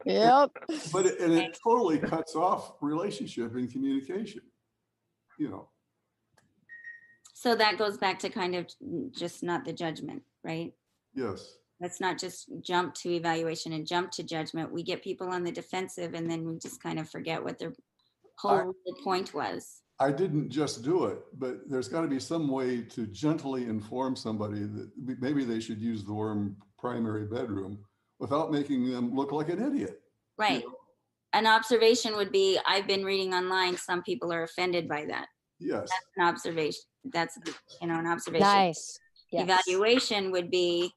Yep. And it totally cuts off relationship and communication, you know. So that goes back to kind of just not the judgment, right? Yes. Let's not just jump to evaluation and jump to judgment. We get people on the defensive and then we just kind of forget what their whole point was. I didn't just do it, but there's got to be some way to gently inform somebody that maybe they should use the word primary bedroom without making them look like an idiot. Right. You know? An observation would be, I've been reading online, some people are offended by that. Yes. That's an observation. That's, an observation. Nice. Yes. Evaluation would be,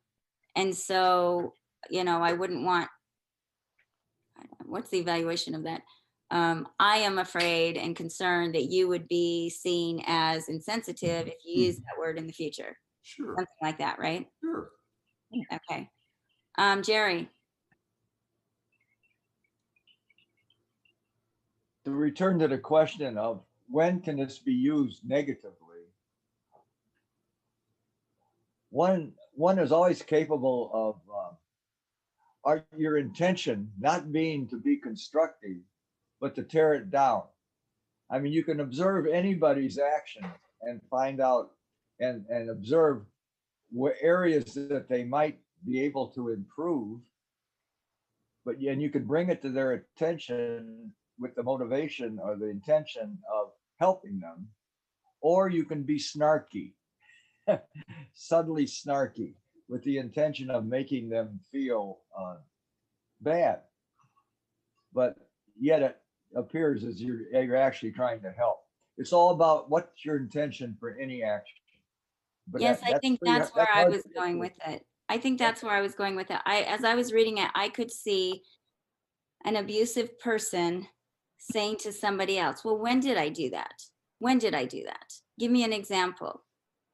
and so, I wouldn't want, what's the evaluation of that? I am afraid and concerned that you would be seen as insensitive if you use that word in the future. Sure. Something like that, right? Sure. Okay. Jerry. To return to the question of when can this be used negatively, one is always capable of your intention not being to be constructive, but to tear it down. I mean, you can observe anybody's action and find out and observe what areas that they might be able to improve, and you can bring it to their attention with the motivation or the intention of helping them, or you can be snarky, subtly snarky, with the intention of making them feel bad. But yet it appears as you're actually trying to help. It's all about what's your intention for any action. But yes, I think that's where I was going with it. I think that's where I was going with it. As I was reading it, I could see an abusive person saying to somebody else, well, when did I do that? When did I do that? Give me an example.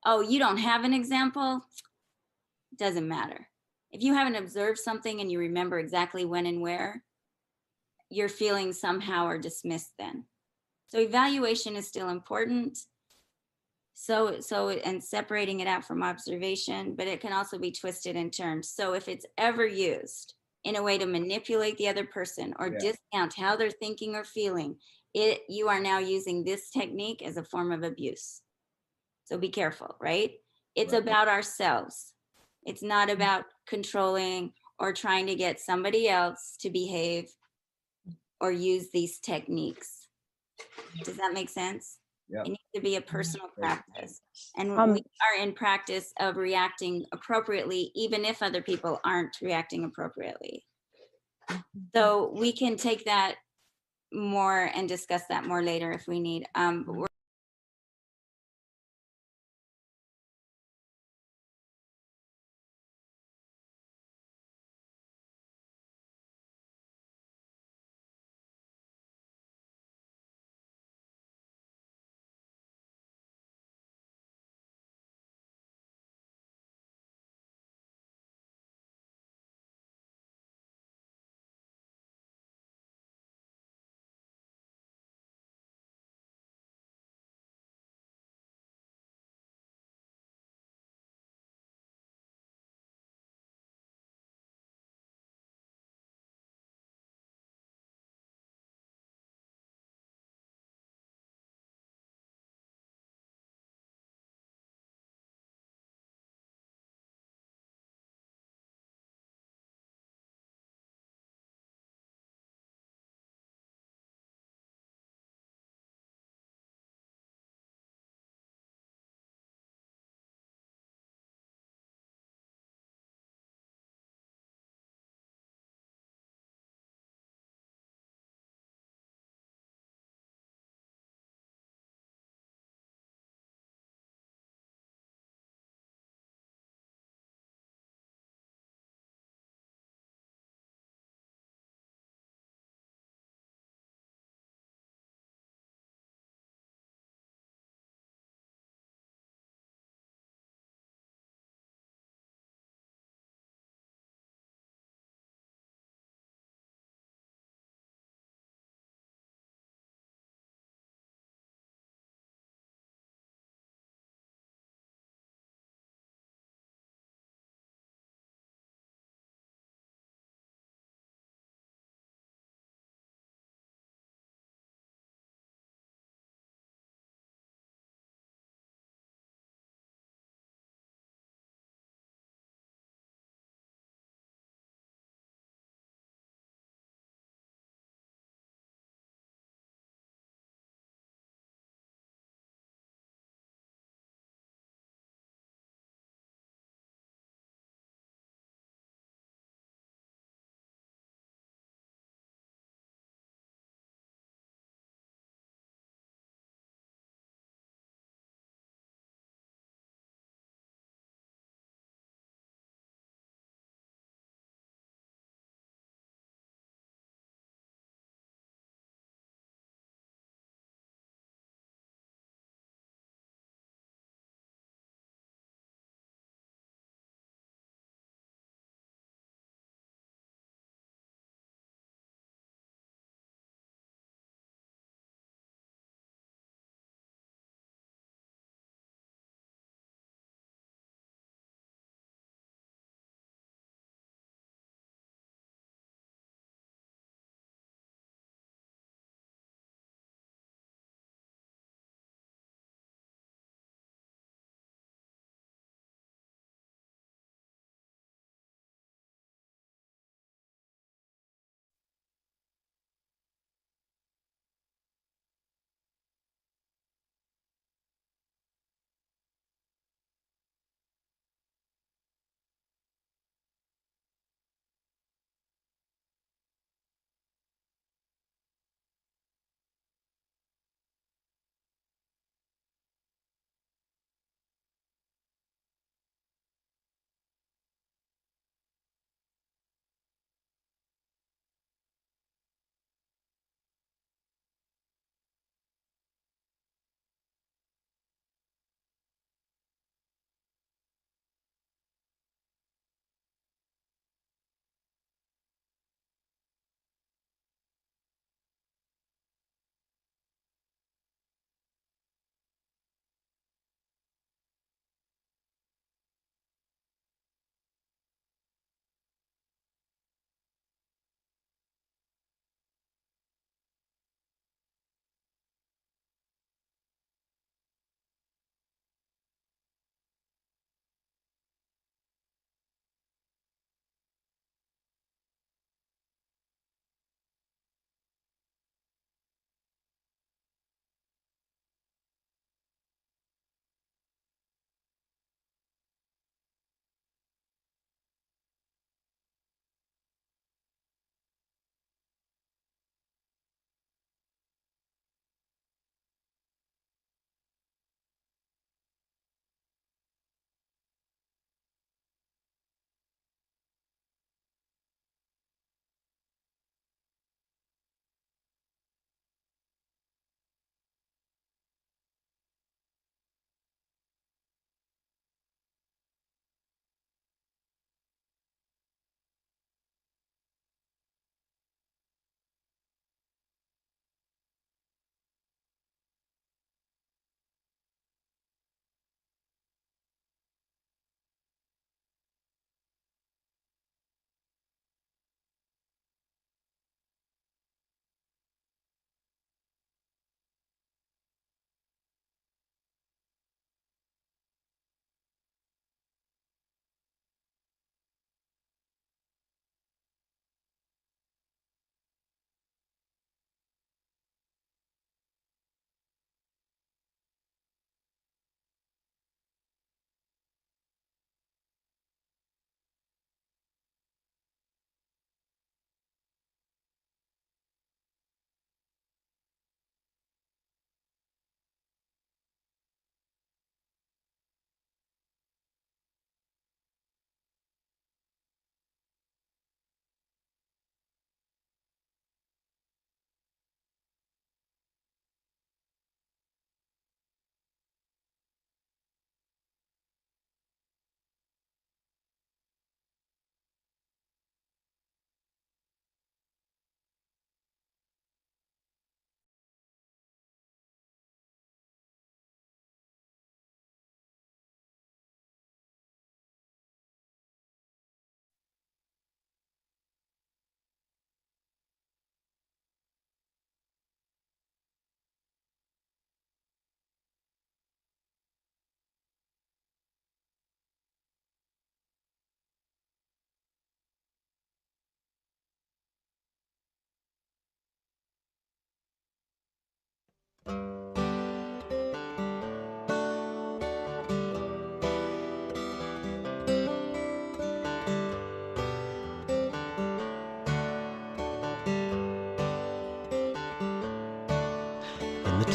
Oh, you don't have an example? Doesn't matter. If you haven't observed something and you remember exactly when and where, your feelings somehow are dismissed then. So evaluation is still important. So and separating it out from observation, but it can also be twisted and turned. So if it's ever used in a way to manipulate the other person or discount how they're thinking or feeling, you are now using this technique as a form of abuse. So be careful, right? It's about ourselves. It's not about controlling or trying to get somebody else to behave or use these techniques. Does that make sense? Yeah. It needs to be a personal practice. And we are in practice of reacting appropriately, even if other people aren't reacting appropriately. So we can take that more and discuss that more later if we need. But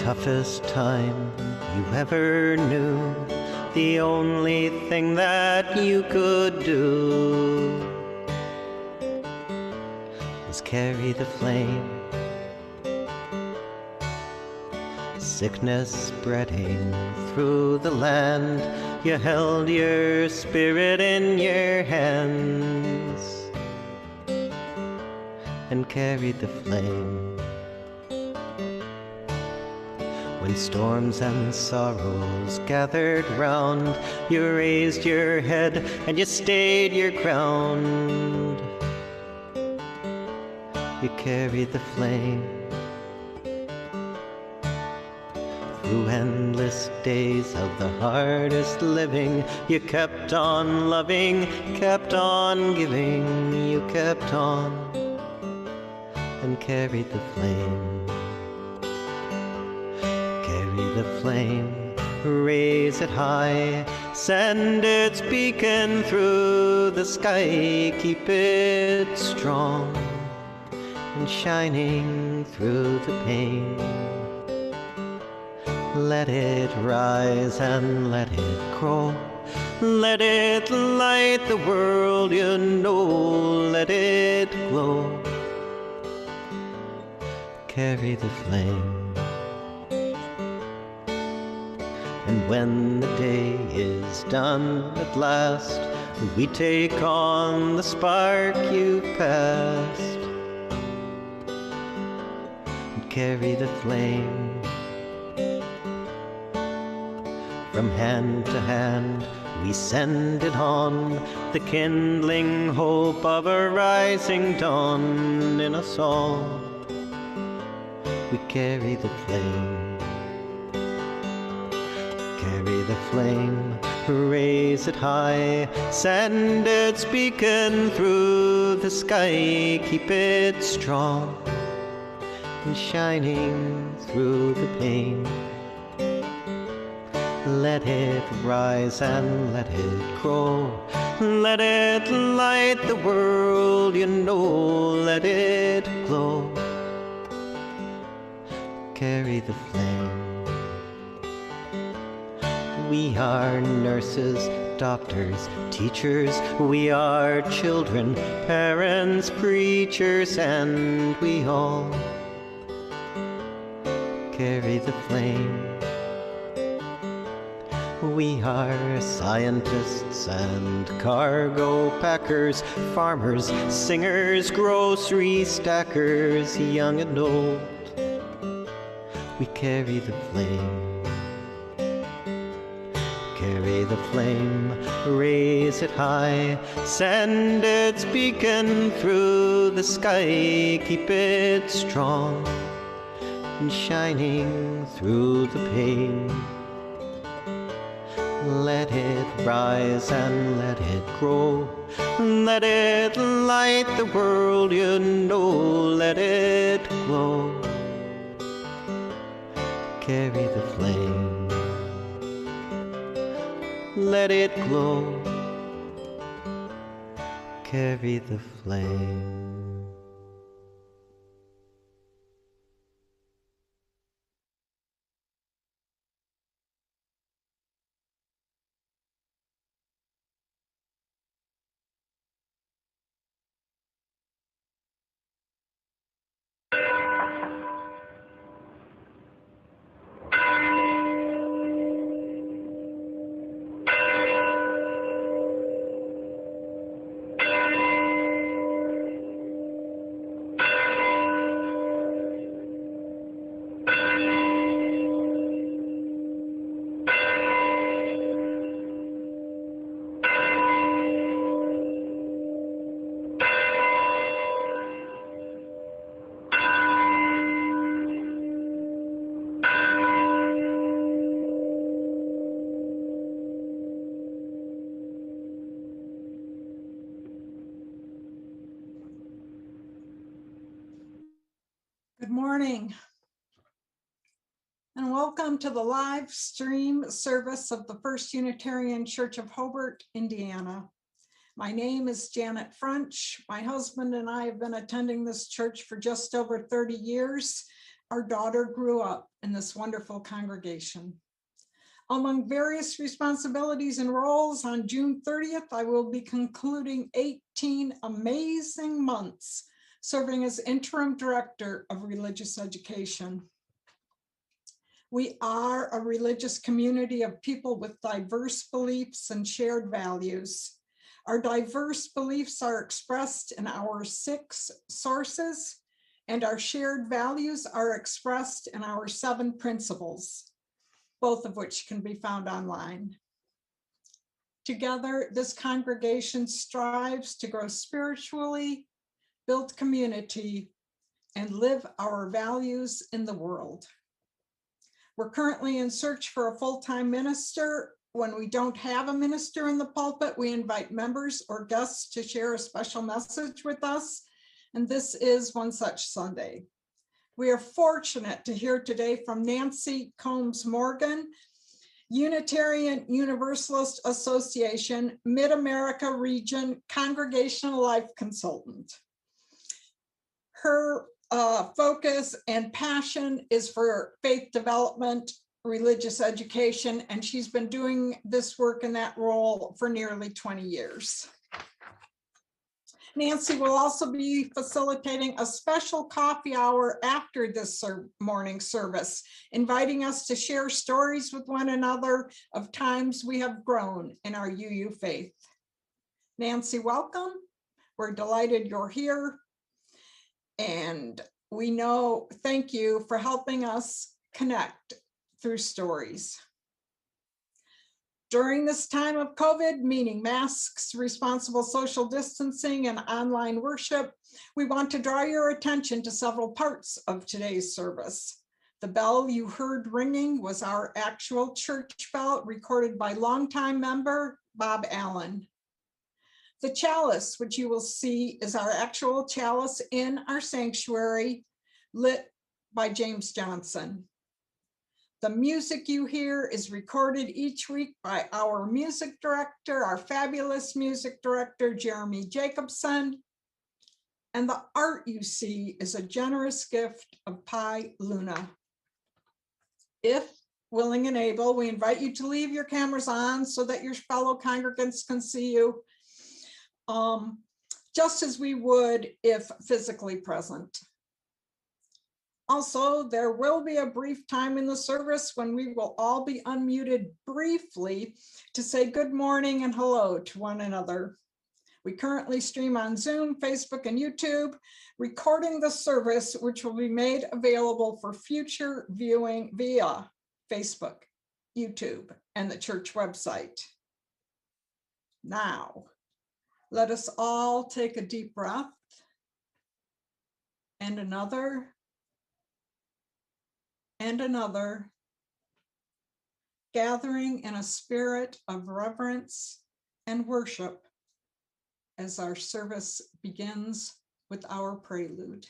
toughest time you ever knew, the only thing that you could do was carry the flame. Sickness spreading through the land, you held your spirit in your hands and carried the flame. When storms and sorrows gathered round, you raised your head and you stayed your ground. You carried the flame. Through endless days of the hardest living, you kept on loving, kept on giving, you kept on and carried the flame. Carry the flame, raise it high, send its beacon through the sky, keep it strong and shining through the pain. Let it rise and let it grow. Let it light the world, you know. Let it glow. Carry the flame. And when the day is done at last, we take on the spark you passed and carry the flame. From hand to hand we send it on, the kindling hope of a rising dawn. In us all we carry the flame. Carry the flame, raise it high, send its beacon through the sky, keep it strong and shining through the pain. Let it rise and let it grow. Let it light the world, you know. Let it glow. Carry the flame. We are nurses, doctors, teachers. We are children, parents, preachers, and we all carry the flame. We are scientists and cargo packers, farmers, singers, grocery stackers, young and old. We carry the flame. Carry the flame, raise it high, send its beacon through the sky, keep it strong and shining through the pain. Let it rise and let it grow. Let it light the world, you know. Let it glow. Carry the flame. Let it glow. Carry the flame. Good morning, and welcome to the live stream service of the First Unitarian Church of Hobart, Indiana. My name is Janet French. My husband and I have been attending this church for just over 30 years, our daughter grew up in this wonderful congregation. Among various responsibilities and roles, on June 30th, I will be concluding 18 amazing months serving as interim director of religious education. We are a religious community of people with diverse beliefs and shared values. Our diverse beliefs are expressed in our 6 sources, and our shared values are expressed in our 7 principles, both of which can be found online. Together, this congregation strives to grow spiritually, build community, and live our values in the world. We're currently in search for a full-time minister. When we don't have a minister in the pulpit, we invite members or guests to share a special message with us, and this is one such Sunday. We are fortunate to hear today from Nancy Combs Morgan, Unitarian Universalist Association, MidAmerica Region Congregational Life Consultant. Her focus and passion is for faith development, religious education, and she's been doing this work in that role for nearly 20 years. Nancy will also be facilitating a special coffee hour after this morning service, inviting us to share stories with one another of times we have grown in our UU faith. Nancy, welcome. We're delighted you're here. And we know, thank you for helping us connect through stories. During this time of COVID, meaning masks, responsible social distancing, and online worship, we want to draw your attention to several parts of today's service. The bell you heard ringing was our actual church bell, recorded by longtime member Bob Allen. The chalice, which you will see, is our actual chalice in our sanctuary, lit by James Johnson. The music you hear is recorded each week by our music director, our fabulous music director, Jeremy Jacobson. And the art you see is a generous gift of Pi Luna. If willing and able, we invite you to leave your cameras on so that your fellow congregants can see you, just as we would if physically present. Also, there will be a brief time in the service when we will all be unmuted briefly to say good morning and hello to one another. We currently stream on Zoom, Facebook, and YouTube, recording the service, which will be made available for future viewing via Facebook, YouTube, and the church website. Now, let us all take a deep breath and another, and another, gathering in a spirit of reverence and worship as our service begins with our prelude.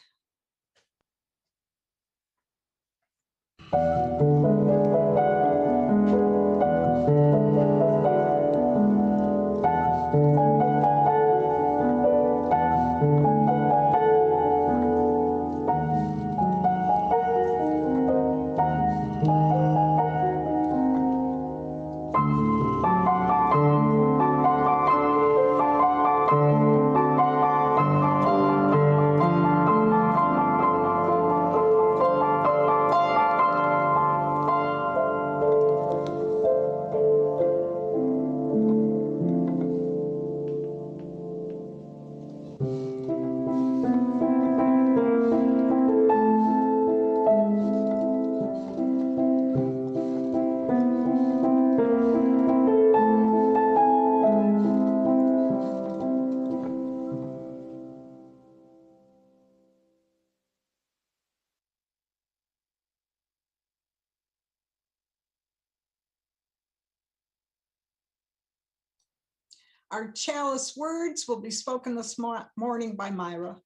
Our chalice words will be spoken this morning by Myra.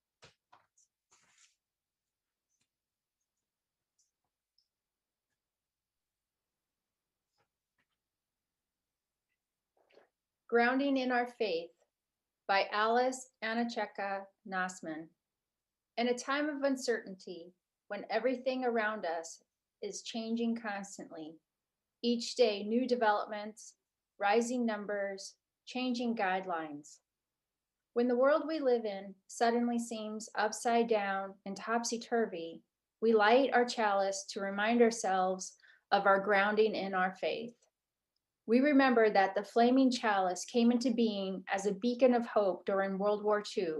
Grounding in Our Faith by Alice Anacheka Nasman. In a time of uncertainty, when everything around us is changing constantly. Each day, new developments, rising numbers, changing guidelines. When the world we live in suddenly seems upside down and topsy-turvy, we light our chalice to remind ourselves of our grounding in our faith. We remember that the flaming chalice came into being as a beacon of hope during World War II,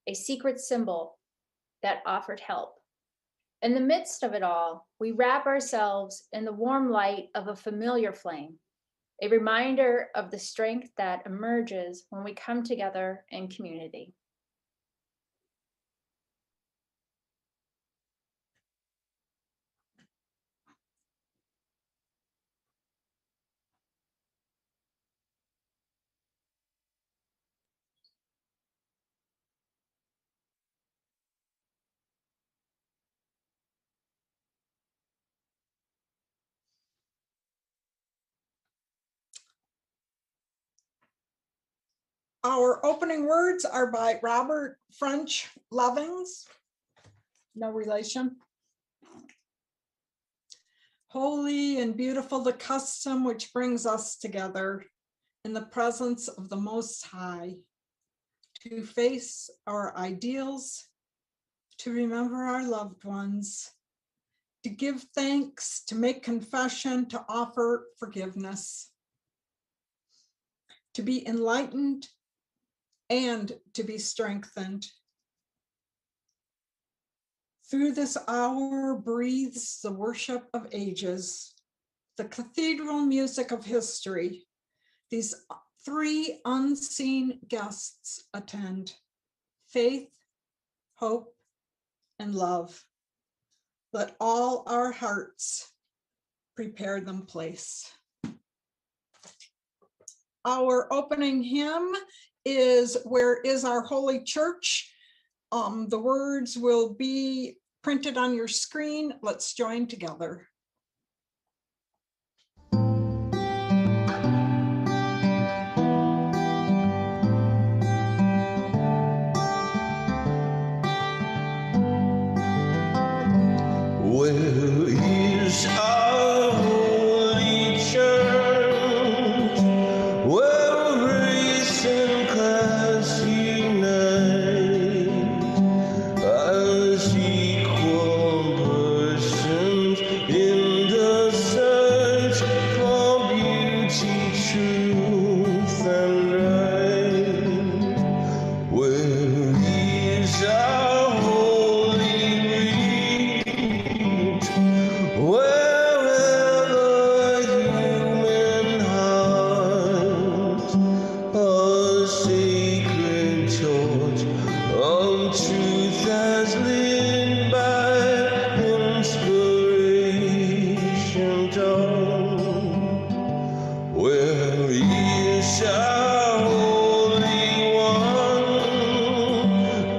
a secret symbol that offered help. In the midst of it all, we wrap ourselves in the warm light of a familiar flame, a reminder of the strength that emerges when we come together in community. Our opening words are by Robert French Lovings, no relation. Holy and beautiful the custom which brings us together in the presence of the Most High, to face our ideals, to remember our loved ones, to give thanks, to make confession, to offer forgiveness, to be enlightened and to be strengthened. Through this hour breathes the worship of ages, the cathedral music of history. These three unseen guests attend: faith, hope, and love. Let all our hearts prepare them place. Our opening hymn is "Where is Our Holy Church?" The words will be printed on your screen. Let's join together. Where is our holy church, where race and class unite as equal persons in the search for beauty, truth, and right? Where is our holy reach, wherever human hearts a sacred torch of truth has lit by inspiration dawn? Where is our Holy One?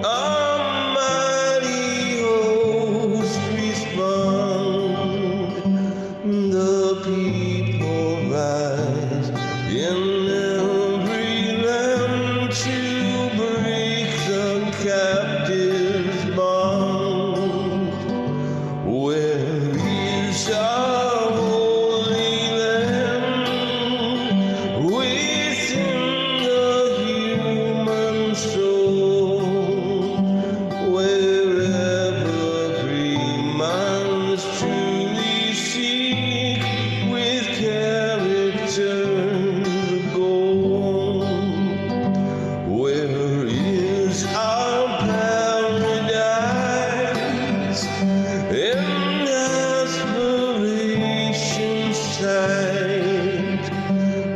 Our mighty host respond. The people rise in every land to break the captive's bond. Where is our holy land within the human soul, where every man's truly seek with character the goal? Where is our paradise in aspiration's sight,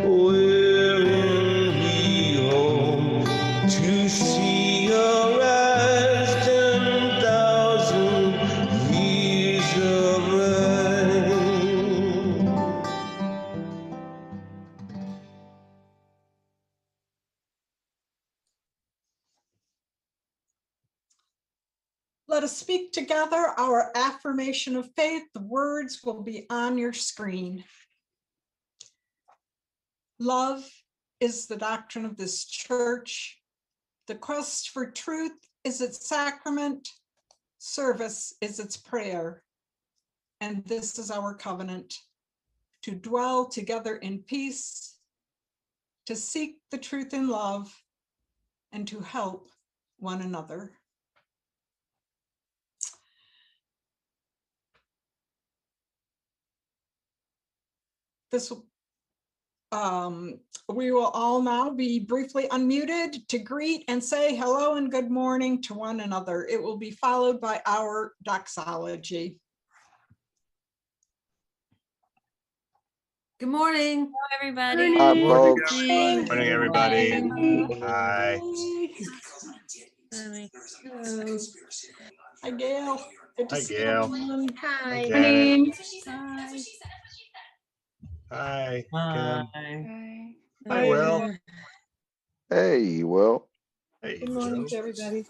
wherein we hope to see arise 10,000 years of reign? Let us speak together our affirmation of faith. The words will be on your screen. Love is the doctrine of this church. The quest for truth is its sacrament. Service is its prayer, and this is our covenant, to dwell together in peace, to seek the truth in love, and to help one another. This we will all now be briefly unmuted to greet and say hello and good morning to one another. It will be followed by our doxology. Good morning. Hello, everybody. Hi, Morning, folks. morning. Morning, everybody. Hi. Hello. Hi, Gail. Good to Hi, see Gail. everyone. Hi, Hi. Janet. Hi. Hi, Hi. Kim. Hi Hi, Will. there. Hey, Will. Hey, Good morning Will. to everybody.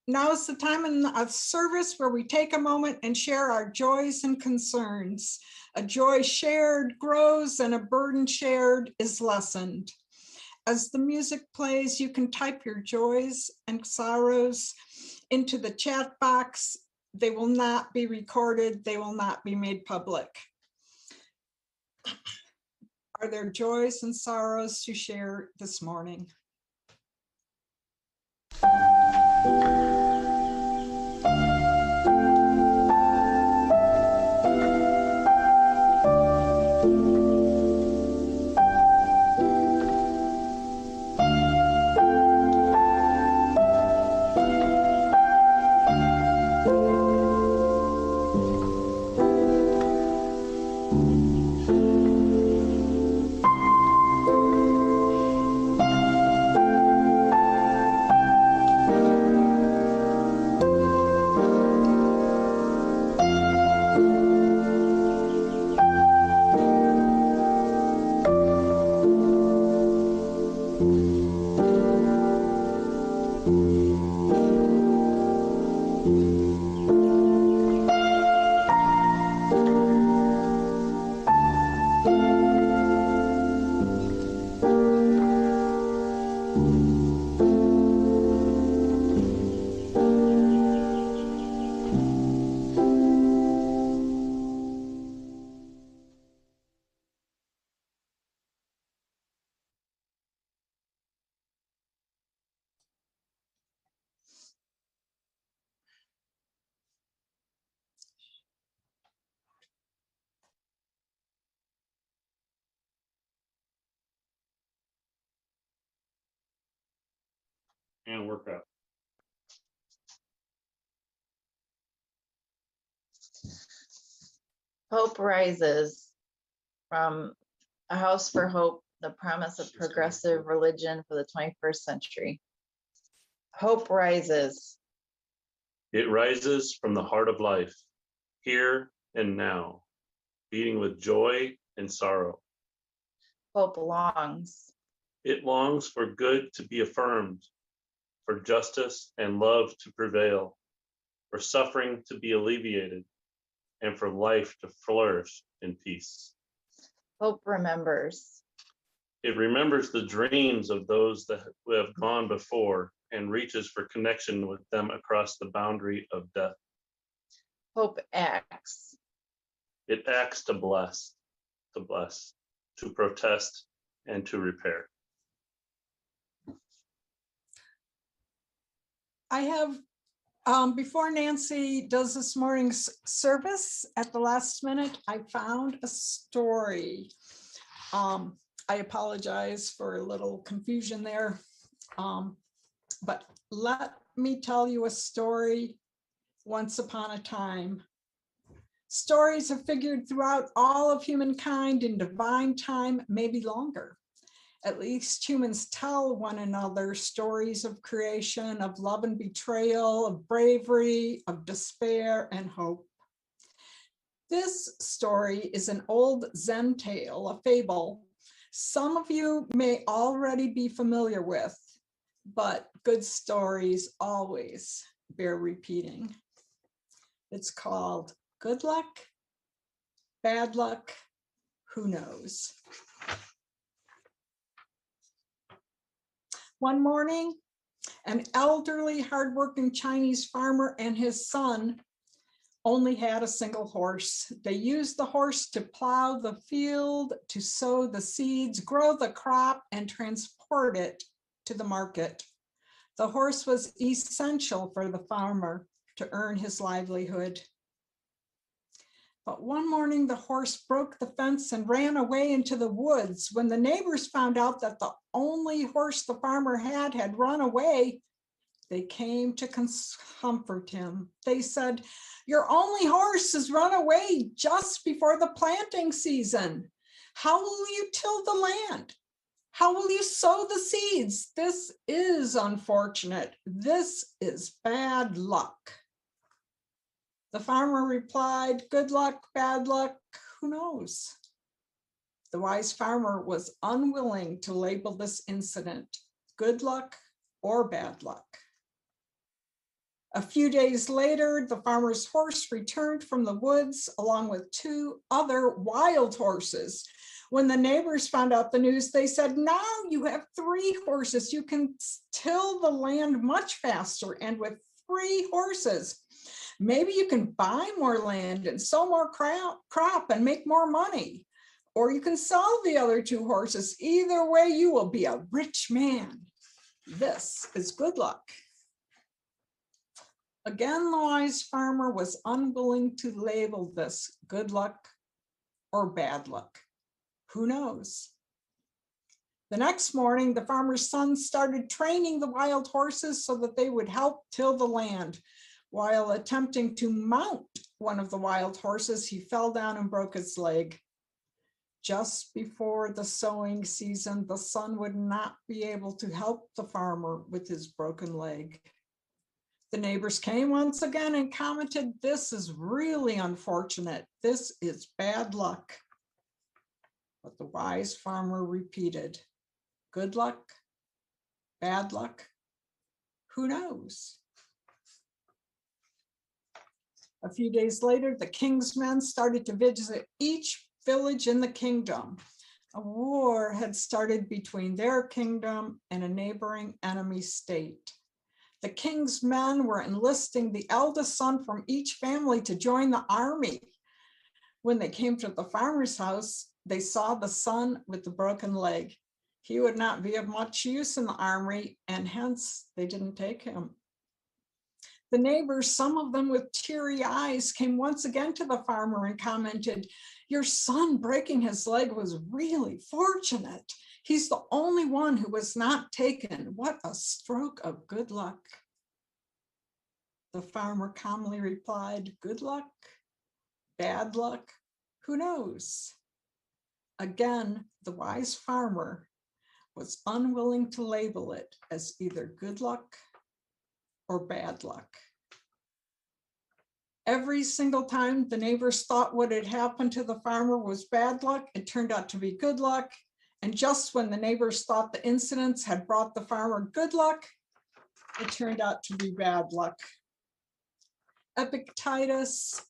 Now is the time in a service where we take a moment and share our joys and concerns. A joy shared grows and a burden shared is lessened. As the music plays, you can type your joys and sorrows into the chat box. They will not be recorded. They will not be made public. Are there joys and sorrows to share this morning? And work out. Hope rises from A House for Hope, the promise of progressive religion for the 21st century. Hope rises. It rises from the heart of life, here and now, beating with joy and sorrow. Hope longs. It longs for good to be affirmed, for justice and love to prevail, for suffering to be alleviated, and for life to flourish in peace. Hope remembers. It remembers the dreams of those that have gone before and reaches for connection with them across the boundary of death. Hope acts. It acts to bless, to protest, and to repair. I have Before Nancy does this morning's service, at the last minute, I found a story. I apologize for a little confusion there. But let me tell you a story. Once upon a time, stories have figured throughout all of humankind in divine time, maybe longer. At least humans tell one another stories of creation, of love and betrayal, of bravery, of despair and hope. This story is an old Zen tale, a fable. Some of you may already be familiar with, but good stories always bear repeating. It's called Good Luck, Bad Luck, Who Knows? One morning, an elderly, hardworking Chinese farmer and his son only had a single horse. They used the horse to plow the field, to sow the seeds, grow the crop, and transport it to the market. The horse was essential for the farmer to earn his livelihood. But one morning, the horse broke the fence and ran away into the woods. When the neighbors found out that the only horse the farmer had run away, they came to comfort him. They said, "Your only horse has run away just before the planting season. How will you till the land? How will you sow the seeds? This is unfortunate. This is bad luck." The farmer replied, "Good luck, bad luck, who knows?" The wise farmer was unwilling to label this incident good luck or bad luck. A few days later, the farmer's horse returned from the woods along with 2 other wild horses. When the neighbors found out the news, they said, "Now you have 3 horses. You can till the land much faster, and with 3 horses, maybe you can buy more land and sow more crop and make more money. Or you can sell the other 2 horses. Either way, you will be a rich man. This is good luck." Again, the wise farmer was unwilling to label this good luck or bad luck. Who knows? The next morning, the farmer's son started training the wild horses so that they would help till the land. While attempting to mount one of the wild horses, he fell down and broke his leg. Just before the sowing season, the son would not be able to help the farmer with his broken leg. The neighbors came once again and commented, "This is really unfortunate. This is bad luck." But the wise farmer repeated, "Good luck, bad luck, who knows?" A few days later, the king's men started to visit each village in the kingdom. A war had started between their kingdom and a neighboring enemy state. The king's men were enlisting the eldest son from each family to join the army. When they came to the farmer's house, they saw the son with the broken leg. He would not be of much use in the army, and hence they didn't take him. The neighbors, some of them with teary eyes, came once again to the farmer and commented, "Your son breaking his leg was really fortunate. He's the only one who was not taken. What a stroke of good luck." The farmer calmly replied, "Good luck, bad luck, who knows?" Again, the wise farmer was unwilling to label it as either good luck or bad luck. Every single time the neighbors thought what had happened to the farmer was bad luck, it turned out to be good luck. And just when the neighbors thought the incidents had brought the farmer good luck, it turned out to be bad luck. Epictetus,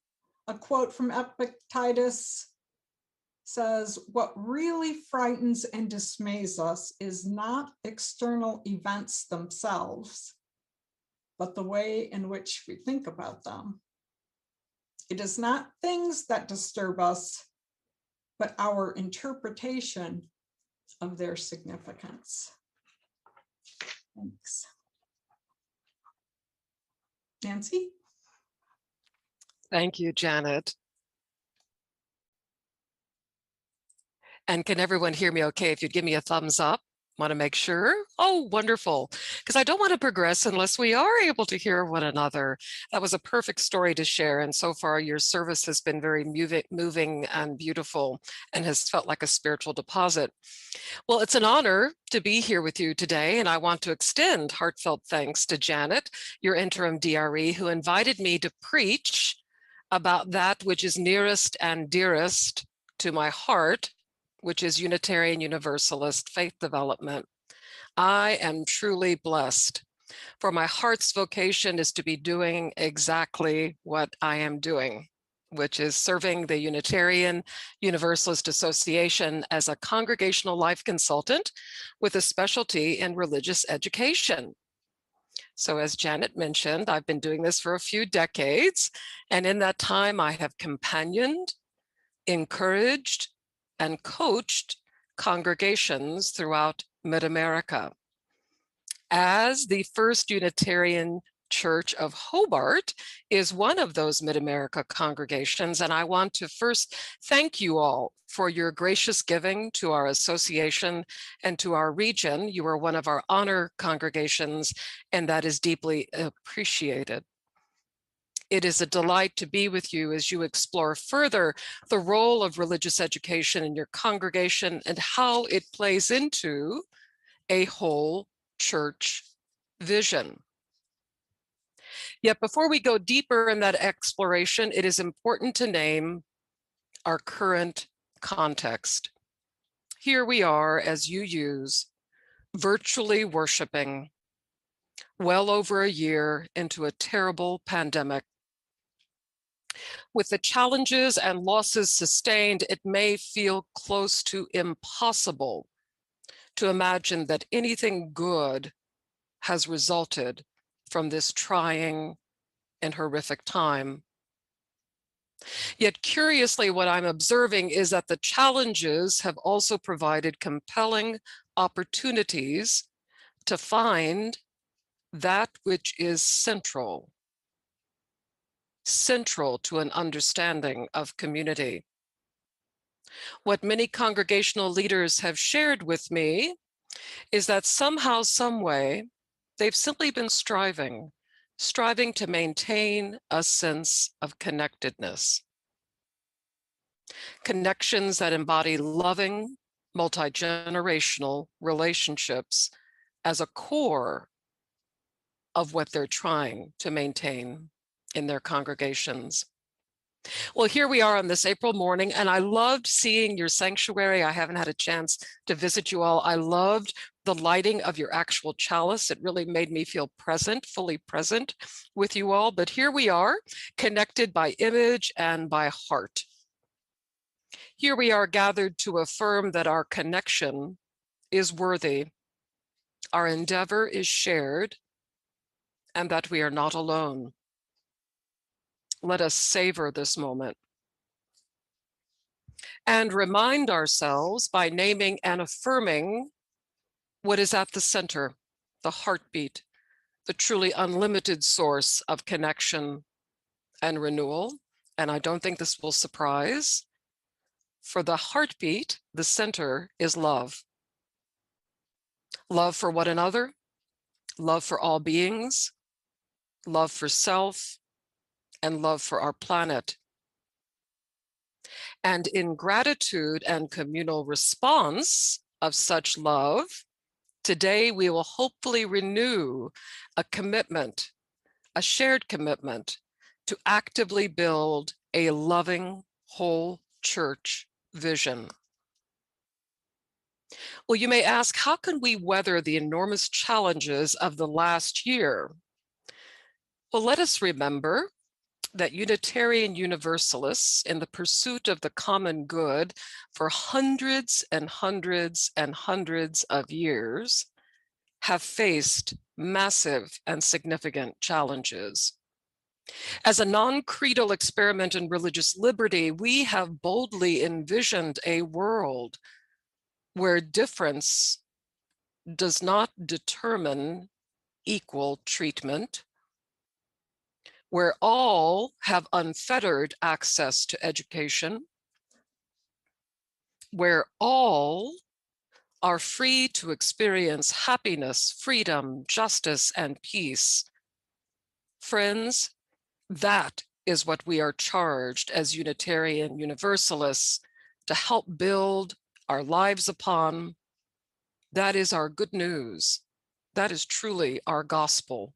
a quote from Epictetus says, "What really frightens and dismays us is not external events themselves, but the way in which we think about them. It is not things that disturb us, but our interpretation of their significance." Thanks. Nancy? Thank you, Janet. And can everyone hear me okay? If you'd give me a thumbs up, want to make sure. Oh, wonderful. Because I don't want to progress unless we are able to hear one another. That was a perfect story to share. And so far, your service has been very moving and beautiful and has felt like a spiritual deposit. Well, it's an honor to be here with you today. And I want to extend heartfelt thanks to Janet, your interim DRE, who invited me to preach about that which is nearest and dearest to my heart, which is Unitarian Universalist faith development. I am truly blessed, for my heart's vocation is to be doing exactly what I am doing, which is serving the Unitarian Universalist Association as a Congregational Life Consultant with a specialty in religious education. So as Janet mentioned, I've been doing this for a few decades, and in that time I have companioned, encouraged, and coached congregations throughout MidAmerica. As the First Unitarian Church of Hobart is one of those MidAmerica congregations, and I want to first thank you all for your gracious giving to our association and to our region. You are one of our honor congregations, and that is deeply appreciated. It is a delight to be with you as you explore further the role of religious education in your congregation and how it plays into a whole church vision. Yet before we go deeper in that exploration, it is important to name our current context. Here we are, as you use, virtually worshiping well over a year into a terrible pandemic. With the challenges and losses sustained, it may feel close to impossible to imagine that anything good has resulted from this trying and horrific time. Yet curiously, what I'm observing is that the challenges have also provided compelling opportunities to find that which is central to an understanding of community. What many congregational leaders have shared with me is that somehow, some way, they've simply been striving to maintain a sense of connectedness. Connections that embody loving, multi-generational relationships as a core of what they're trying to maintain in their congregations. Well, here we are on this April morning, and I loved seeing your sanctuary. I haven't had a chance to visit you all. I loved the lighting of your actual chalice. It really made me feel present, fully present with you all. But here we are, connected by image and by heart. Here we are gathered to affirm that our connection is worthy, our endeavor is shared, and that we are not alone. Let us savor this moment and remind ourselves by naming and affirming what is at the center, the heartbeat, the truly unlimited source of connection and renewal. And I don't think this will surprise. For the heartbeat, the center is love. Love for one another, love for all beings, love for self, and love for our planet. And in gratitude and communal response of such love, today we will hopefully renew a commitment, a shared commitment to actively build a loving whole church vision. Well, you may ask, how can we weather the enormous challenges of the last year? Well, let us remember that Unitarian Universalists, in the pursuit of the common good for hundreds and hundreds and hundreds of years, have faced massive and significant challenges. As a non-creedal experiment in religious liberty, we have boldly envisioned a world where difference does not determine equal treatment, where all have unfettered access to education, where all are free to experience happiness, freedom, justice, and peace. Friends, that is what we are charged as Unitarian Universalists to help build our lives upon. That is our good news. That is truly our gospel.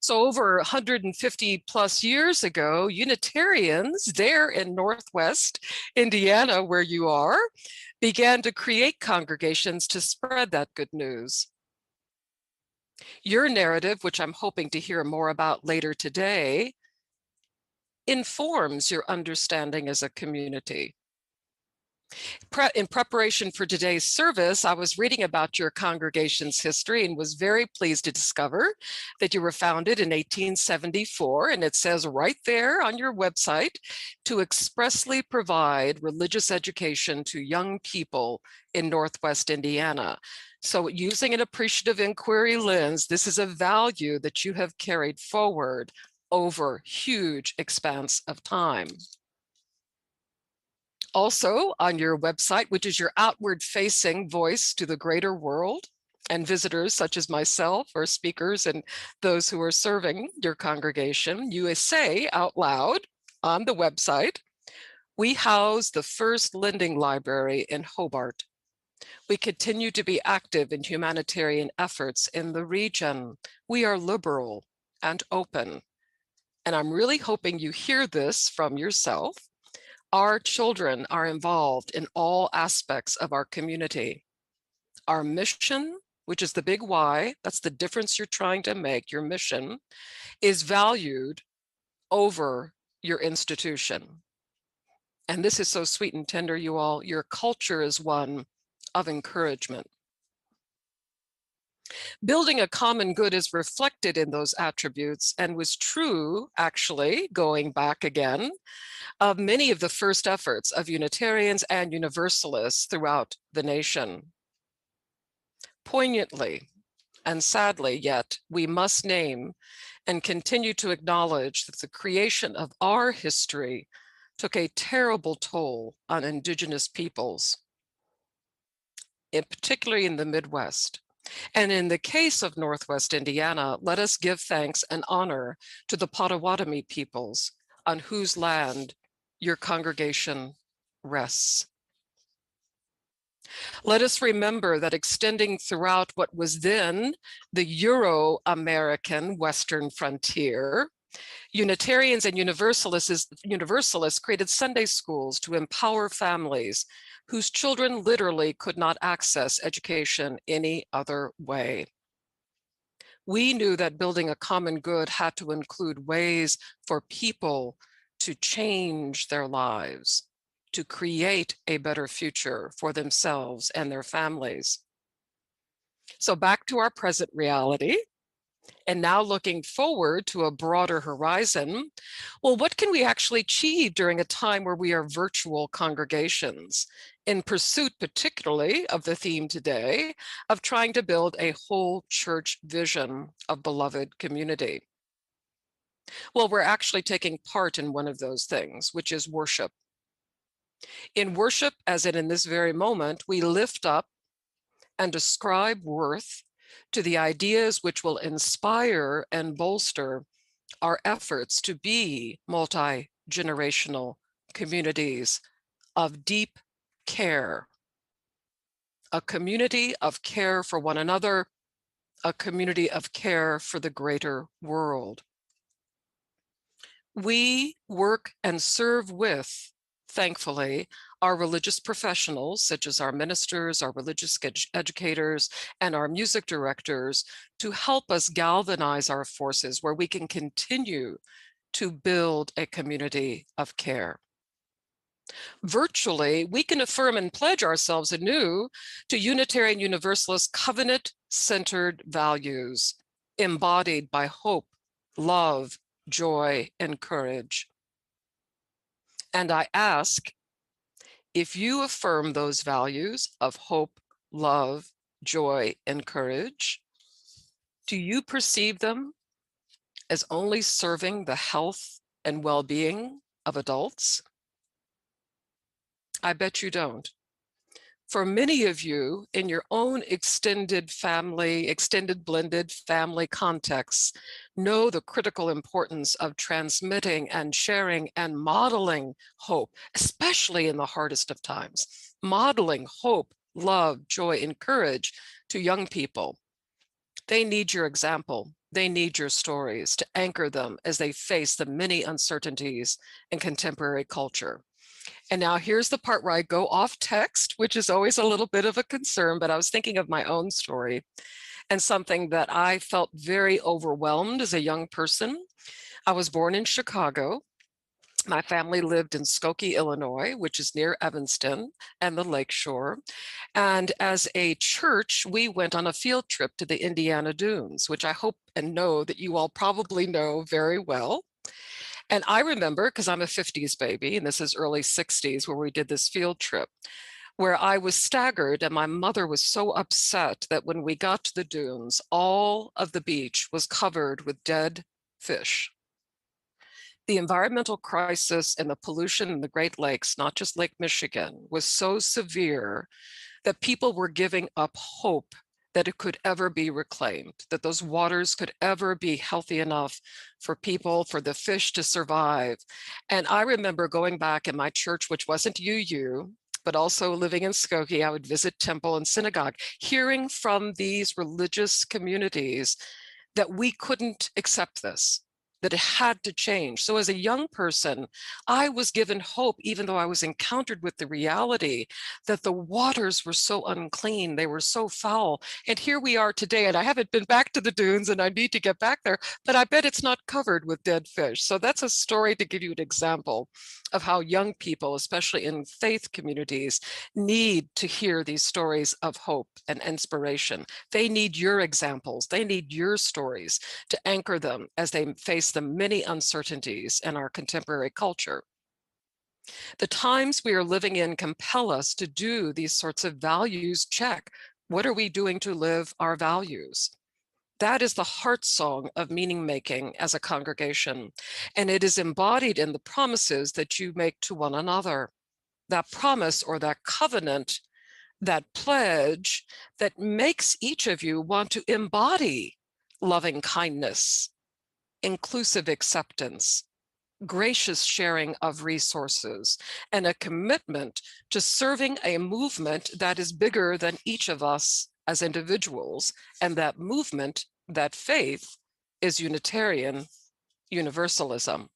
So over 150 plus years ago, Unitarians there in Northwest Indiana, where you are, began to create congregations to spread that good news. Your narrative, which I'm hoping to hear more about later today, informs your understanding as a community. In preparation for today's service, I was reading about your congregation's history and was very pleased to discover that you were founded in 1874, and it says right there on your website, to expressly provide religious education to young people in Northwest Indiana. So using an appreciative inquiry lens, this is a value that you have carried forward over huge expanse of time. Also on your website, which is your outward-facing voice to the greater world and visitors such as myself or speakers and those who are serving your congregation, you say out loud on the website, we house the first lending library in Hobart. We continue to be active in humanitarian efforts in the region. We are liberal and open. And I'm really hoping you hear this from yourself. Our children are involved in all aspects of our community. Our mission, which is the big why, that's the difference you're trying to make, your mission, is valued over your institution. And this is so sweet and tender, you all. Your culture is one of encouragement. Building a common good is reflected in those attributes and was true, actually, going back again, of many of the first efforts of Unitarians and Universalists throughout the nation. Poignantly and sadly yet, we must name and continue to acknowledge that the creation of our history took a terrible toll on Indigenous peoples, particularly in the Midwest. And in the case of Northwest Indiana, let us give thanks and honor to the Potawatomi peoples on whose land your congregation rests. Let us remember that extending throughout what was then the Euro-American Western frontier, Unitarians and Universalists created Sunday schools to empower families whose children literally could not access education any other way. We knew that building a common good had to include ways for people to change their lives, to create a better future for themselves and their families. So back to our present reality, and now looking forward to a broader horizon, well, what can we actually achieve during a time where we are virtual congregations, in pursuit particularly of the theme today of trying to build a whole church vision of beloved community? Well, we're actually taking part in one of those things, which is worship. In worship, as in this very moment, we lift up and ascribe worth to the ideas which will inspire and bolster our efforts to be multi-generational communities of deep care, a community of care for one another, a community of care for the greater world. We work and serve with, thankfully, our religious professionals, such as our ministers, our religious educators, and our music directors, to help us galvanize our forces where we can continue to build a community of care. Virtually, we can affirm and pledge ourselves anew to Unitarian Universalist covenant-centered values embodied by hope, love, joy, and courage. And I ask, if you affirm those values of hope, love, joy, and courage, do you perceive them as only serving the health and well-being of adults? I bet you don't. For many of you in your own extended family, extended blended family contexts, know the critical importance of transmitting and sharing and modeling hope, especially in the hardest of times. Modeling hope, love, joy, and courage to young people. They need your example. They need your stories to anchor them as they face the many uncertainties in contemporary culture. And now here's the part where I go off text, which is always a little bit of a concern, but I was thinking of my own story and something that I felt very overwhelmed as a young person. I was born in Chicago. My family lived in Skokie, Illinois, which is near Evanston and the lakeshore. And as a church, we went on a field trip to the Indiana Dunes, which I hope and know that you all probably know very well. And I remember, because I'm a 50s baby, and this is early 60s, where we did this field trip, where I was staggered and my mother was so upset that when we got to the dunes, all of the beach was covered with dead fish. The environmental crisis and the pollution in the Great Lakes, not just Lake Michigan, was so severe that people were giving up hope that it could ever be reclaimed, that those waters could ever be healthy enough for people, for the fish to survive. And I remember going back in my church, which wasn't UU, but also living in Skokie, I would visit temple and synagogue, hearing from these religious communities that we couldn't accept this, that it had to change. So as a young person, I was given hope, even though I was encountered with the reality that the waters were so unclean, they were so foul. And here we are today, and I haven't been back to the dunes and I need to get back there, but I bet it's not covered with dead fish. So that's a story to give you an example of how young people, especially in faith communities, need to hear these stories of hope and inspiration. They need your examples. They need your stories to anchor them as they face the many uncertainties in our contemporary culture. The times we are living in compel us to do these sorts of values check. What are we doing to live our values? That is the heart song of meaning making as a congregation, and it is embodied in the promises that you make to one another. That promise or that covenant, that pledge that makes each of you want to embody loving kindness, inclusive acceptance, gracious sharing of resources, and a commitment to serving a movement that is bigger than each of us as individuals. And that movement, that faith, is Unitarian Universalism.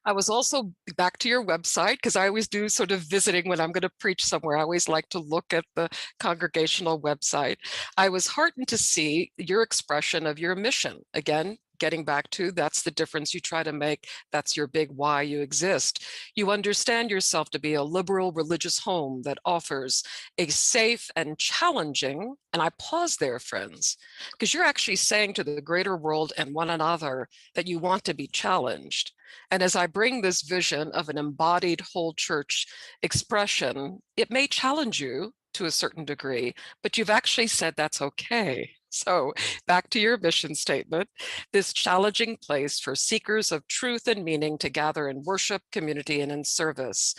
I was also back to your website, because I always do sort of visiting when I'm going to preach somewhere. I always like to look at the congregational website. I was heartened to see your expression of your mission. Again, getting back to, that's the difference you try to make. That's your big why you exist. You understand yourself to be a liberal religious home that offers a safe and challenging, and I pause there, friends, because you're actually saying to the greater world and one another that you want to be challenged. And as I bring this vision of an embodied whole church expression, it may challenge you to a certain degree, but you've actually said that's okay. So back to your mission statement, this challenging place for seekers of truth and meaning to gather in worship, community, and in service.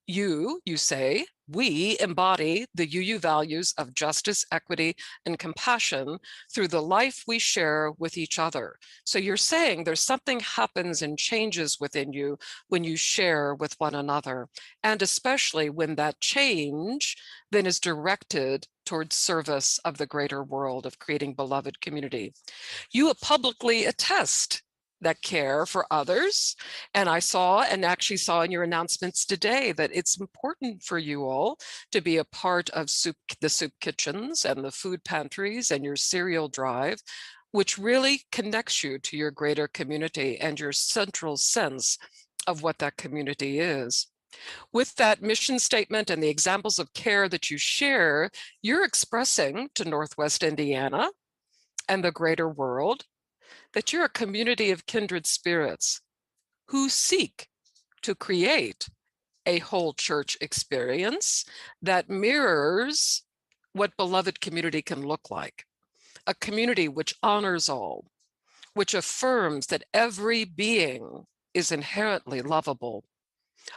You say, we embody the UU values of justice, equity, and compassion through the life we share with each other. So you're saying there's something happens and changes within you when you share with one another, and especially when that change then is directed towards service of the greater world of creating beloved community. You publicly attest that care for others. And I saw and actually saw in your announcements today that it's important for you all to be a part of the soup kitchens and the food pantries and your cereal drive, which really connects you to your greater community and your central sense of what that community is. With that mission statement and the examples of care that you share, you're expressing to Northwest Indiana and the greater world that you're a community of kindred spirits who seek to create a whole church experience that mirrors what beloved community can look like. A community which honors all, which affirms that every being is inherently lovable,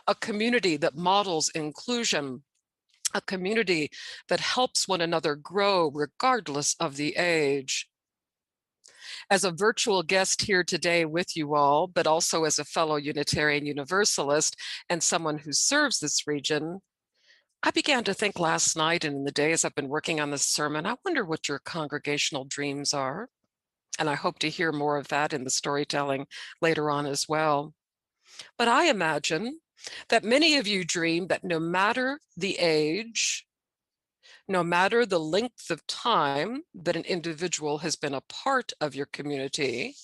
a community that models inclusion, a community that helps one another grow regardless of the age. As a virtual guest here today with you all, but also as a fellow Unitarian Universalist and someone who serves this region, I began to think last night and in the days I've been working on this sermon, I wonder what your congregational dreams are. And I hope to hear more of that in the storytelling later on as well. But I imagine that many of you dream that no matter the age, no matter the length of time that an individual has been a part of your community,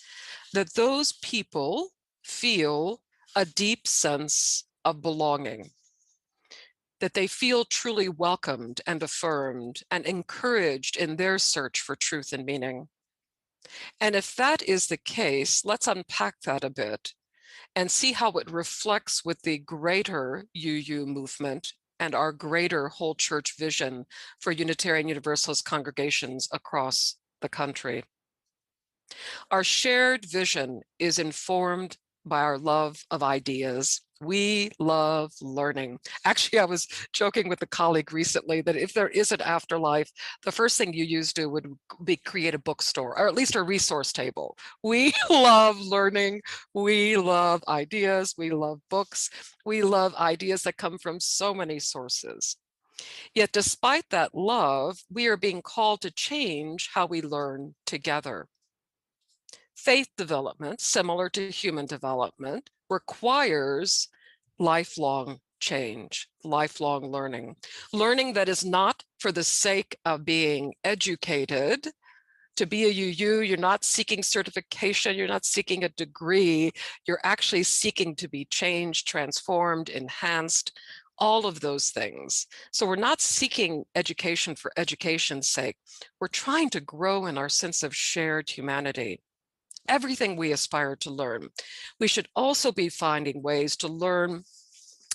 that those people feel a deep sense of belonging, that they feel truly welcomed and affirmed and encouraged in their search for truth and meaning. And if that is the case, let's unpack that a bit and see how it reflects with the greater UU movement and our greater whole church vision for Unitarian Universalist congregations across the country. Our shared vision is informed by our love of ideas. We love learning. Actually, I was joking with a colleague recently that if there is an afterlife, the first thing you do would be create a bookstore, or at least a resource table. We love learning. We love ideas. We love books. We love ideas that come from so many sources. Yet despite that love, we are being called to change how we learn together. Faith development, similar to human development, requires lifelong change, lifelong learning. Learning that is not for the sake of being educated. To be a UU, you're not seeking certification, you're not seeking a degree, you're actually seeking to be changed, transformed, enhanced, all of those things. So we're not seeking education for education's sake. We're trying to grow in our sense of shared humanity. Everything we aspire to learn. We should also be finding ways to learn,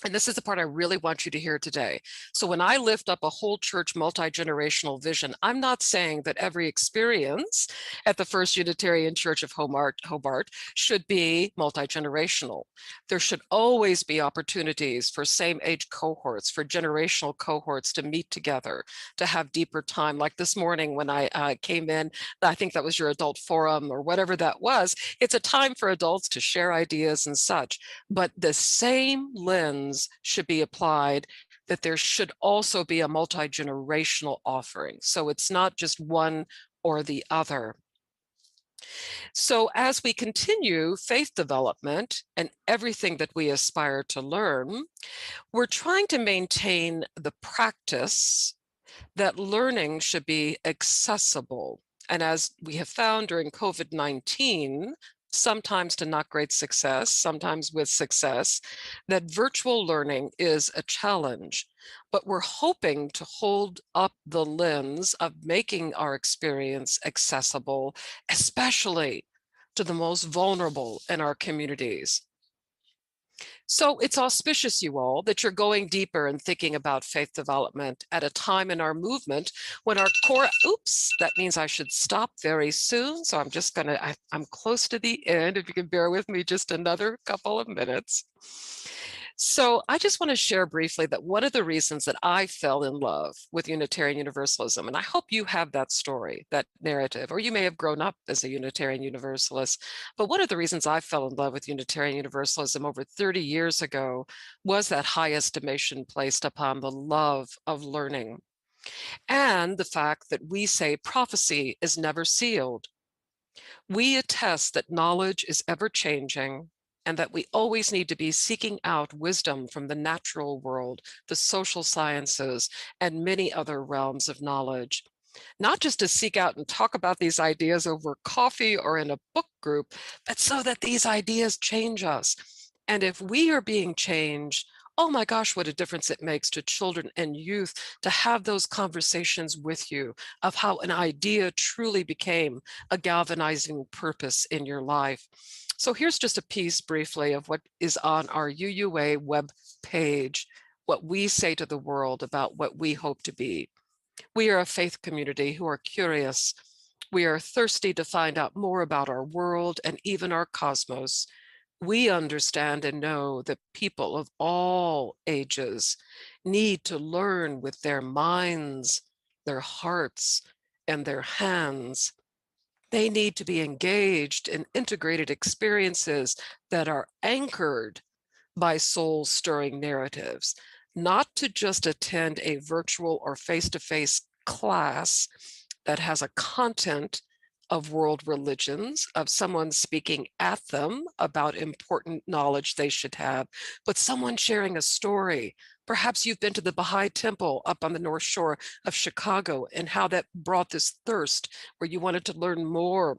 and this is the part I really want you to hear today. So when I lift up a whole church multi-generational vision, I'm not saying that every experience at the First Unitarian Church of Hobart should be multi-generational. There should always be opportunities for same age cohorts, for generational cohorts to meet together, to have deeper time. Like this morning when I came in, I think that was your adult forum or whatever that was. It's a time for adults to share ideas and such, but the same lens should be applied, that there should also be a multi-generational offering. So it's not just one or the other. So as we continue faith development and everything that we aspire to learn, we're trying to maintain the practice that learning should be accessible. And as we have found during COVID-19, sometimes to not great success, sometimes with success, that virtual learning is a challenge. But we're hoping to hold up the lens of making our experience accessible, especially to the most vulnerable in our communities. So it's auspicious, you all, that you're going deeper and thinking about faith development at a time in our movement when our core, oops, that means I should stop very soon. So I'm just gonna, I'm close to the end. If you can bear with me just another couple of minutes. So I just want to share briefly that one of the reasons that I fell in love with Unitarian Universalism, and I hope you have that story, that narrative, or you may have grown up as a Unitarian Universalist, but one of the reasons I fell in love with Unitarian Universalism over 30 years ago was that high estimation placed upon the love of learning, and the fact that we say prophecy is never sealed. We attest that knowledge is ever changing, and that we always need to be seeking out wisdom from the natural world, the social sciences, and many other realms of knowledge. Not just to seek out and talk about these ideas over coffee or in a book group, but so that these ideas change us. And if we are being changed, oh my gosh, what a difference it makes to children and youth to have those conversations with you of how an idea truly became a galvanizing purpose in your life. So here's just a piece briefly of what is on our UUA web page, what we say to the world about what we hope to be. We are a faith community who are curious, We are thirsty to find out more about our world and even our cosmos. We understand and know that people of all ages need to learn with their minds, their hearts, and their hands. They need to be engaged in integrated experiences that are anchored by soul-stirring narratives, not to just attend a virtual or face-to-face class that has a content of world religions, of someone speaking at them about important knowledge they should have, but someone sharing a story. Perhaps you've been to the Baha'i Temple up on the North Shore of Chicago and how that brought this thirst where you wanted to learn more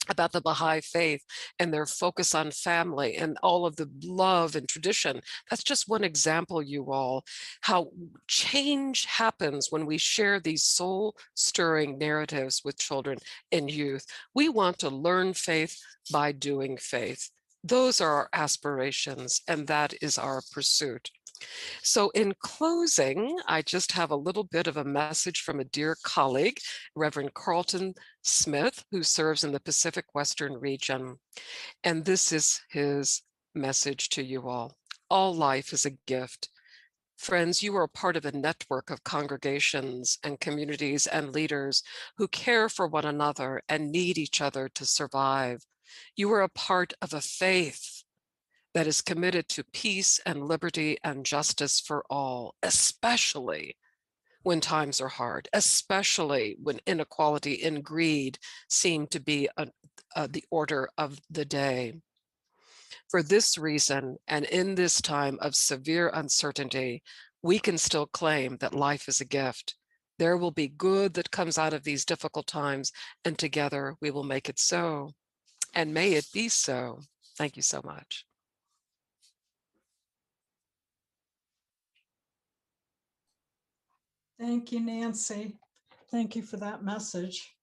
about the Baha'i faith and their focus on family and all of the love and tradition. That's just one example, you all, how change happens when we share these soul-stirring narratives with children and youth. We want to learn faith by doing faith. Those are our aspirations, and that is our pursuit. So in closing, I just have a little bit of a message from a dear colleague, Reverend Carlton Smith, who serves in the Pacific Western region. And this is his message to you all. All life is a gift. Friends, you are part of a network of congregations and communities and leaders who care for one another and need each other to survive. You are a part of a faith that is committed to peace and liberty and justice for all, especially when times are hard, especially when inequality and greed seem to be the order of the day. For this reason, and in this time of severe uncertainty, we can still claim that life is a gift. There will be good that comes out of these difficult times, and together we will make it so. And may it be so. Thank you so much. Thank you, Nancy. Thank you for that message.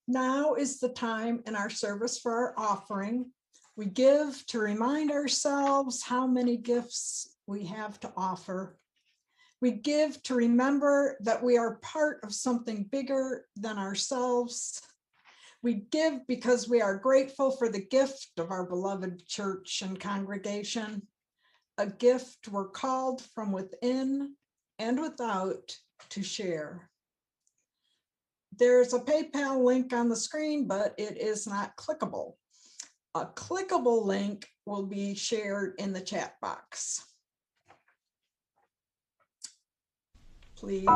Now is the time in our service for our offering. We give to remind ourselves how many gifts we have to offer. We give to remember that we are part of something bigger than ourselves. We give because we are grateful for the gift of our beloved church and congregation, a gift we're called from within and without to share. There's a PayPal link on the screen, but it is not clickable. A clickable link will be shared in the chat box. Please.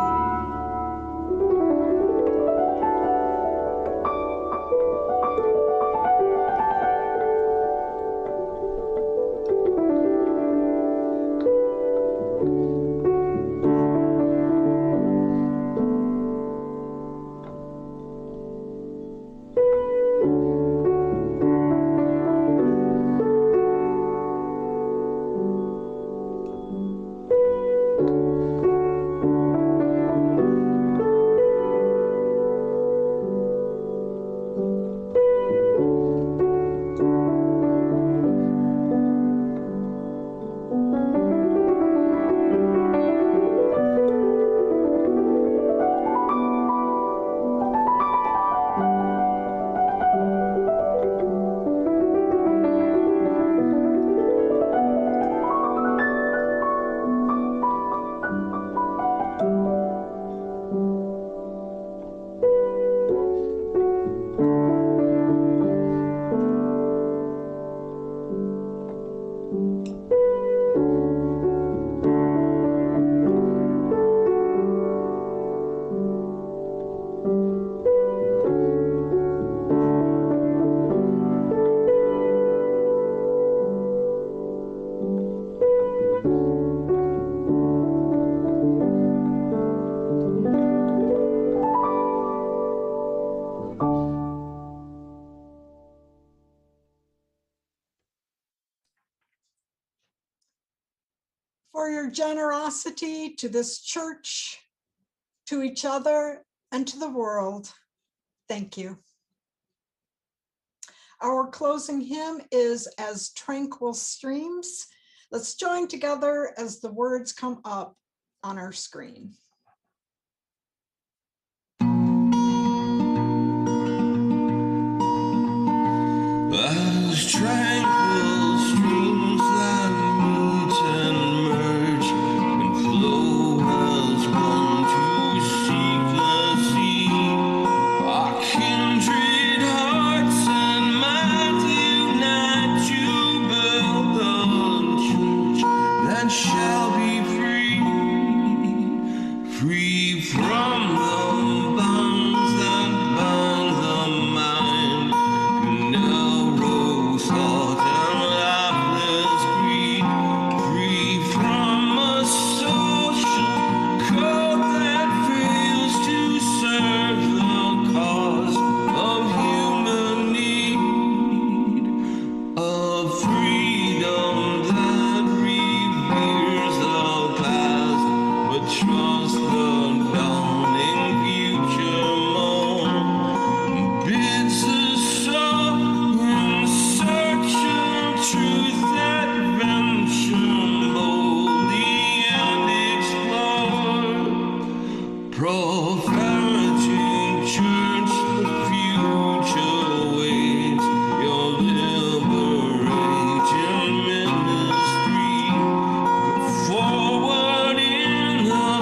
For your generosity to this church, to each other, and to the world. Thank you. Our closing hymn is As Tranquil Streams. Let's join together as the words come up on our screen. tranquil streams that meet and merge and flow as one to seek the sea. Our kindred hearts and minds unite to build the church that shall be free, free from the bonds that bind the mind, narrow thought and lifeless greed, free from a social code that fails to serve the cause of human need, of freedom that reveres the past but trusts the dawning future more, bids us soar in search of truth that venture boldly and explore. Prophetic church, the future waits your liberating ministry. Go forward in the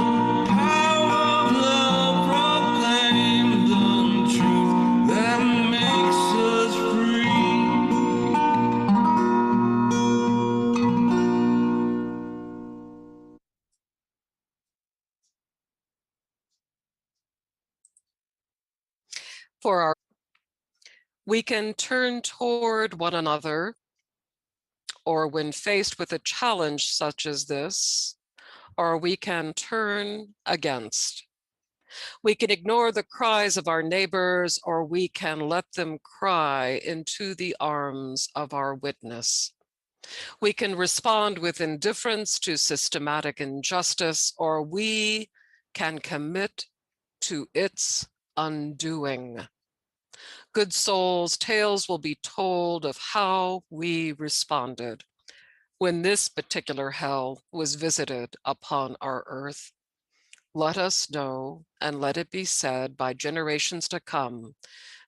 power of love, proclaim the truth that makes us free. For our, we can turn toward one another, or when faced with a challenge such as this, or we can turn against. We can ignore the cries of our neighbors, or we can let them cry into the arms of our witness. We can respond with indifference to systematic injustice, or we can commit to its undoing. Good souls, tales will be told of how we responded when this particular hell was visited upon our earth. Let us know, and let it be said by generations to come,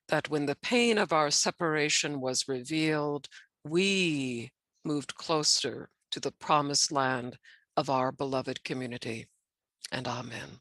that when the pain of our separation was revealed, we moved closer to the promised land of our beloved community. And amen.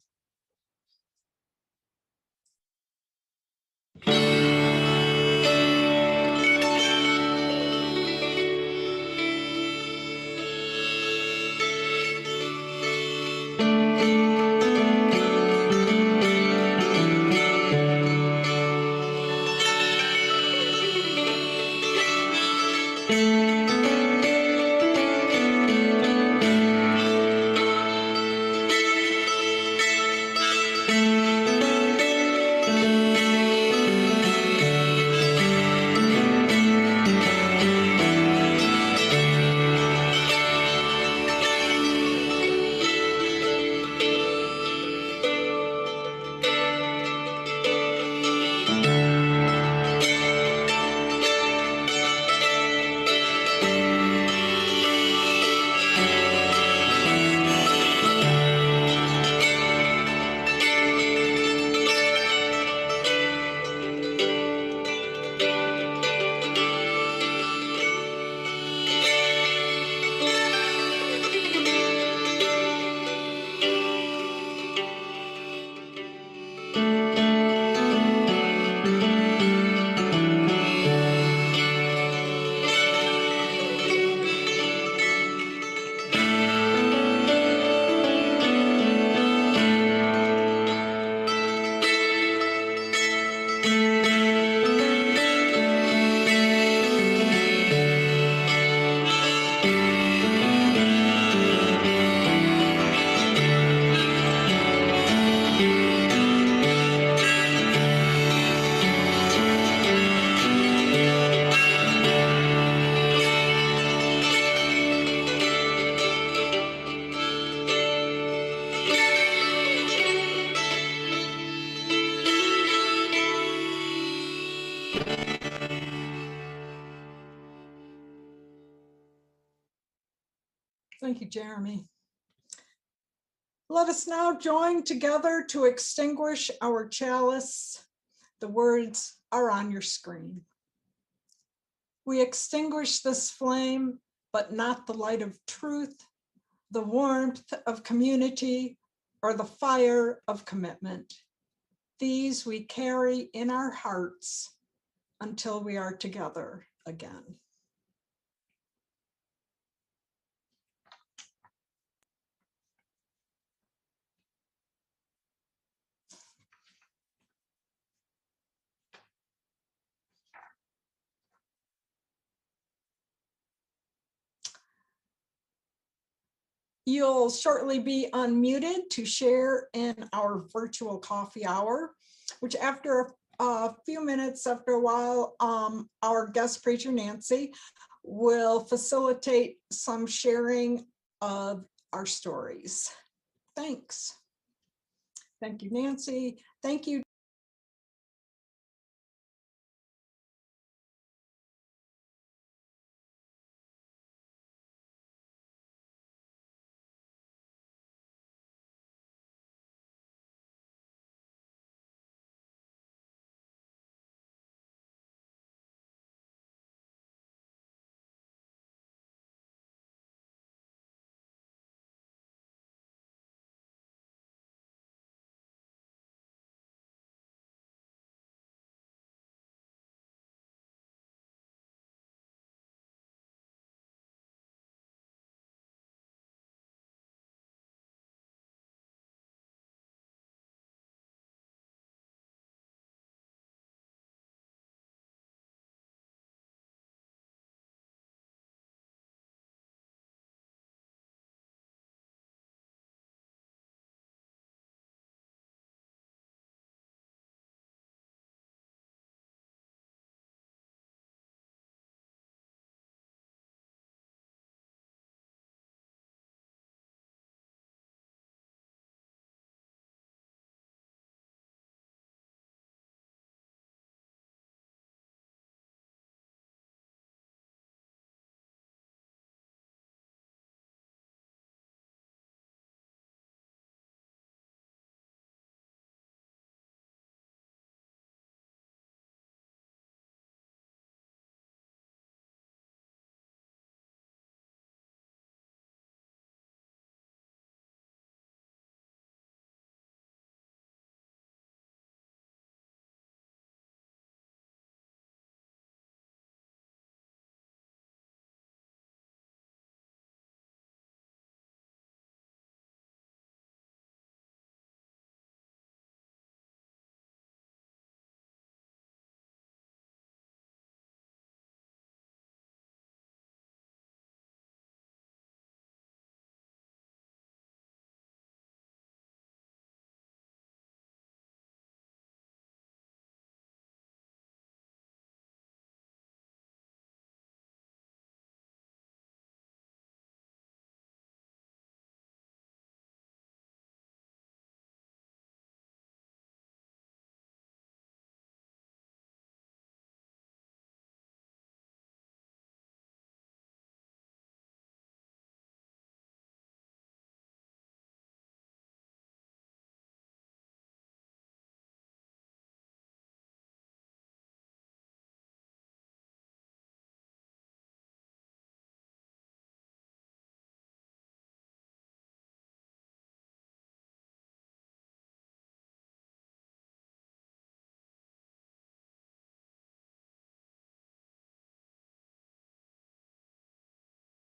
Thank you, Jeremy. Let us now join together to extinguish our chalice. The words are on your screen. We extinguish this flame, but not the light of truth, the warmth of community, or the fire of commitment. These we carry in our hearts until we are together again. You'll shortly be unmuted to share in our virtual coffee hour, which after a few minutes, after a while, our guest preacher, Nancy, will facilitate some sharing of our stories. Thanks. Thank you, Nancy. Thank you.